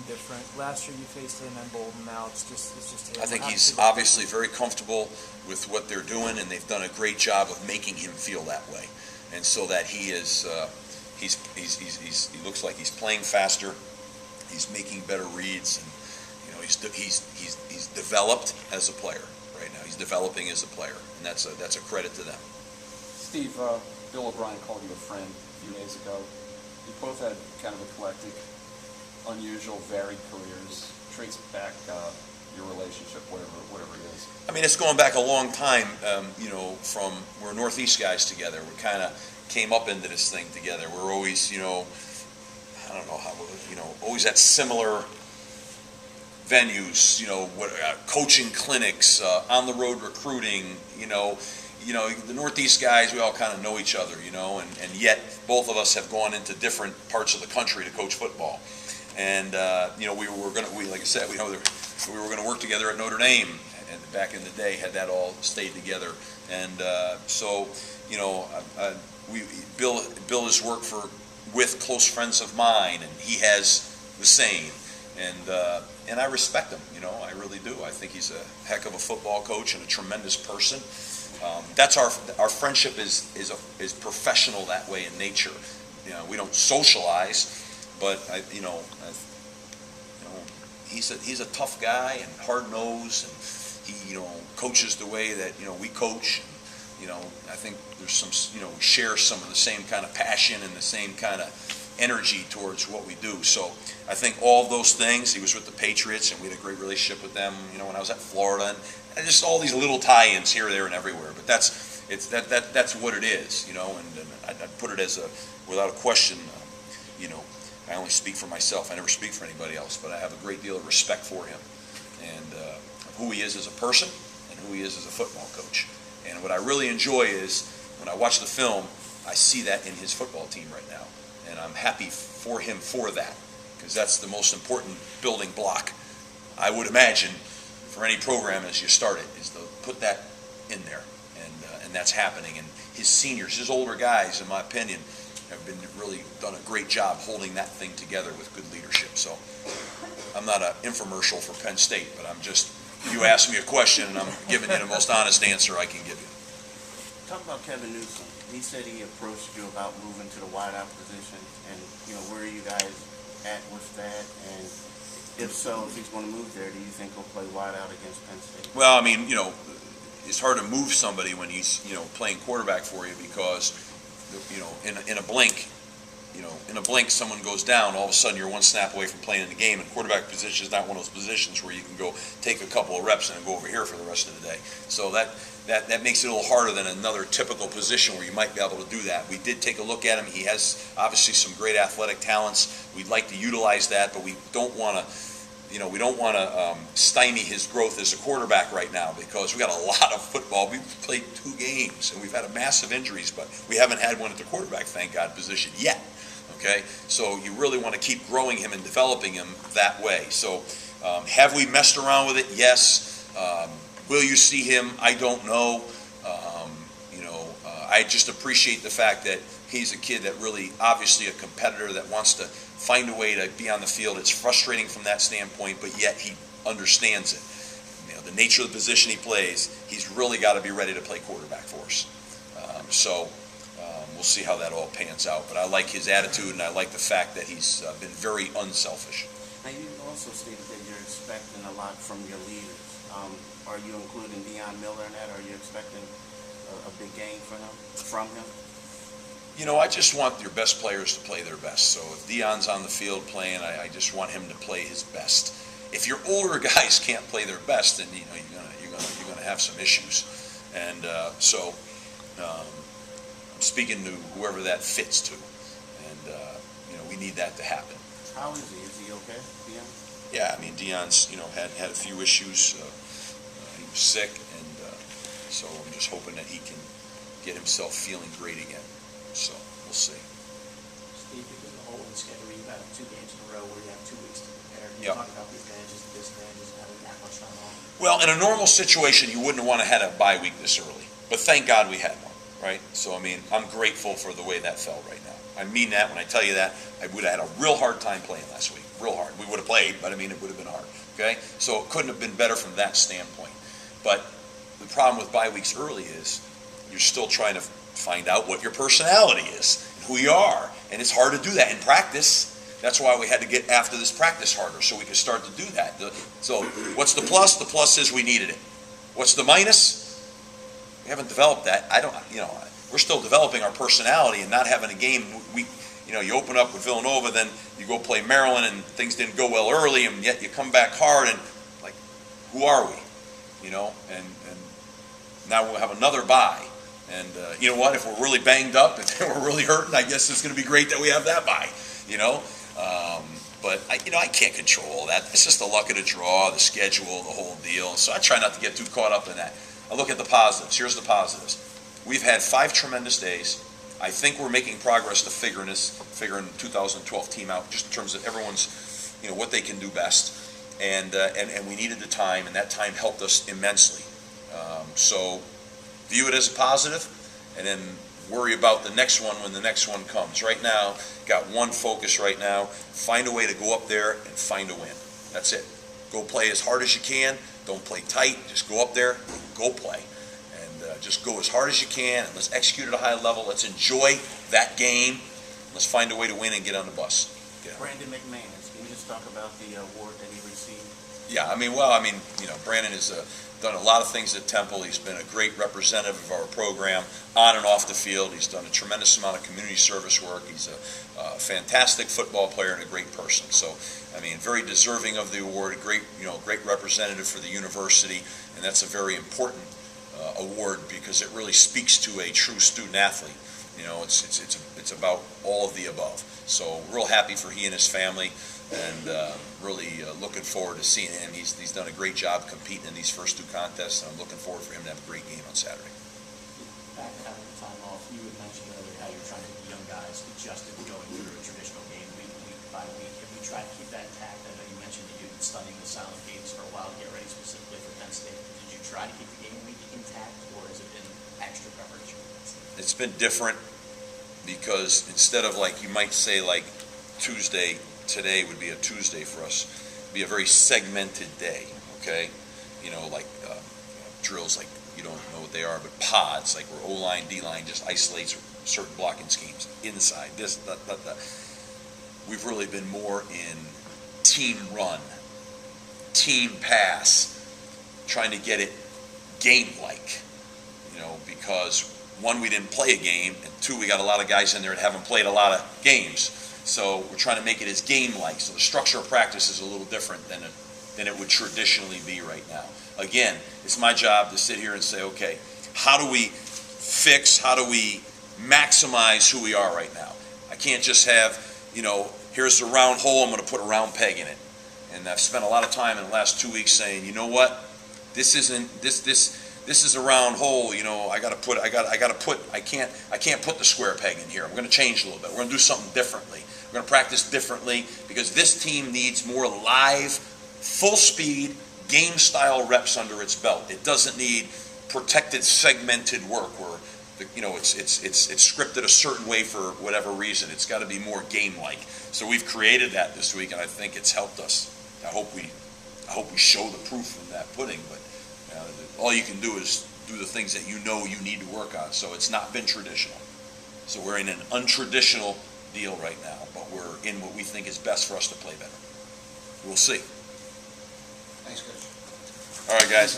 different? Last year you faced him and Bolton. Now it's just him. I think How he's does he look obviously different? very comfortable with what they're doing, and they've done a great job of making him feel that way, and so that he is he looks like he's playing faster, he's making better reads, and he's developed as a player right now. He's developing as a player, and that's a credit to them. Steve, Bill O'Brien called you a friend a few days ago. You both had kind of eclectic, unusual, varied careers. Trace back your relationship, whatever it is. I mean, it's going back a long time. From we're Northeast guys together. We kind of came up into this thing together. We're always, I don't know how, always at similar venues. Coaching clinics, on the road recruiting. The Northeast guys, we all kind of know each other, and yet both of us have gone into different parts of the country to coach football. And like I said, we were going to work together at Notre Dame, and back in the day, had that all stayed together. And Bill has worked with close friends of mine, and he has the same. And I respect him, I really do. I think he's a heck of a football coach and a tremendous person. That's our friendship is professional that way in nature. We don't socialize, but he's a tough guy and hard nosed, and he coaches the way that we coach. I think there's some we share some of the same kind of passion and the same kind of energy towards what we do. So I think all of those things. He was with the Patriots, and we had a great relationship with them. When I was at Florida, and just all these little tie-ins here, there, and everywhere. But that's what it is, And I'd put it as without a question. I only speak for myself. I never speak for anybody else. But I have a great deal of respect for him, and who he is as a person, and who he is as a football coach. And what I really enjoy is when I watch the film, I see that in his football team right now, and I'm happy for him for that, because that's the most important building block, I would imagine, for any program as you start it, is to put that in there, and that's happening. And his seniors, his older guys, in my opinion, have been really done a great job holding that thing together with good leadership. So I'm not an infomercial for Penn State, but you asked me a question, and I'm giving you the most honest answer I can give you. Talk about Kevin Newsom. He said he approached you about moving to the wideout position, and where are you guys at with that? And if so, if he's going to move there, do you think he'll play wideout against Penn State? Well, I mean, it's hard to move somebody when he's playing quarterback for you, because in a blink. In a blink, someone goes down. All of a sudden, you're one snap away from playing in the game. And quarterback position is not one of those positions where you can go take a couple of reps and then go over here for the rest of the day. So that makes it a little harder than another typical position where you might be able to do that. We did take a look at him. He has obviously some great athletic talents. We'd like to utilize that, but we don't want to. We don't want to stymie his growth as a quarterback right now, because we got a lot of football. We've played 2 games, and we've had massive injuries, but we haven't had one at the quarterback, thank God, position yet. Okay, so you really want to keep growing him and developing him that way. So have we messed around with it? Yes. Will you see him? I don't know. I just appreciate the fact that he's a kid that really, obviously a competitor that wants to find a way to be on the field. It's frustrating from that standpoint, but yet he understands it. The nature of the position he plays, he's really got to be ready to play quarterback for us. We'll see how that all pans out. But I like his attitude, and I like the fact that he's been very unselfish. Now, you also stated that you're expecting a lot from your leaders. Are you including Deion Miller in that? Are you expecting a big game from him? I just want your best players to play their best. So if Deion's on the field playing, I just want him to play his best. If your older guys can't play their best, then you're gonna have some issues. And I'm speaking to whoever that fits to, and we need that to happen. How is he? Is he okay, Deion? Yeah, I mean, Deion's had a few issues. He was sick, and so I'm just hoping that he can get himself feeling great again. So we'll see. Steve, because of the whole schedule, you've had 2 games in a row where you have 2 weeks to prepare. Can you Yep. talk about the advantages and disadvantages of having that much time off? Well, in a normal situation, you wouldn't want to have a bye week this early, but thank God we had one, right? So I mean, I'm grateful for the way that fell right now. I mean that when I tell you that. I would have had a real hard time playing last week. real hard. We would have played, but I mean, it would have been hard, okay? So it couldn't have been better from that standpoint. But the problem with bye weeks early is you're still trying to find out what your personality is, and who you are, and it's hard to do that in practice. That's why we had to get after this practice harder, so we could start to do that. So what's the plus? The plus is we needed it. What's the minus? We haven't developed that. We're still developing our personality and not having a game. You open up with Villanova, then you go play Maryland, and things didn't go well early, and yet you come back hard, and like, who are we? And now we'll have another bye. And you know what? If we're really banged up, if we're really hurting, I guess it's going to be great that we have that bye. But I can't control all that. It's just the luck of the draw, the schedule, the whole deal. So I try not to get too caught up in that. I look at the positives. Here's the positives. We've had 5 tremendous days. I think we're making progress to figuring 2012 team out, just in terms of everyone's, what they can do best. And we needed the time, and that time helped us immensely. So view it as a positive, and then worry about the next one when the next one comes. Right now, got one focus right now. Find a way to go up there and find a win. That's it. Go play as hard as you can. Don't play tight. Just go up there, go play. And just go as hard as you can, and let's execute at a high level. Let's enjoy that game. Let's find a way to win and get on the bus. Yeah. Brandon McManus, can you just talk about the award that he received? Yeah, Brandon has done a lot of things at Temple. He's been a great representative of our program on and off the field. He's done a tremendous amount of community service work. He's a fantastic football player and a great person. So, very deserving of the award. Great representative for the university, and that's a very important award because it really speaks to a true student athlete. It's about all of the above. So, real happy for he and his family. And really looking forward to seeing him. He's done a great job competing in these first 2 contests, and I'm looking forward for him to have a great game on Saturday. Back to having the time off, you had mentioned earlier how you're trying to get young guys adjusted to going through a traditional game week by week. Have you tried to keep that intact? I know you mentioned that you've been studying the silent games for a while to get ready specifically for Penn State. Did you try to keep the game week intact, or has it been extra preparation? It's been different because instead of you might say Tuesday, today would be a Tuesday for us. It'd be a very segmented day, okay? Drills you don't know what they are, but pods, where O-line, D-line just isolates certain blocking schemes. Inside, this, that. We've really been more in team run, team pass, trying to get it game-like, because 1, we didn't play a game, and 2, we got a lot of guys in there that haven't played a lot of games. So we're trying to make it as game-like. So the structure of practice is a little different than it would traditionally be right now. Again, it's my job to sit here and say, okay, how do we maximize who we are right now? I can't just have, here's the round hole, I'm going to put a round peg in it. And I've spent a lot of time in the last 2 weeks saying, you know what, this is a round hole. I can't put the square peg in here. I'm going to change a little bit. We're going to do something differently. We're going to practice differently because this team needs more live, full speed, game style reps under its belt. It doesn't need protected, segmented work where it's scripted a certain way for whatever reason. It's got to be more game like. So we've created that this week, and I think it's helped us. I hope we show the proof in that pudding, but all you can do is do the things that you need to work on. So it's not been traditional. So we're in an untraditional deal right now, but we're in what we think is best for us to play better. We'll see. Thanks, Coach. All right, guys.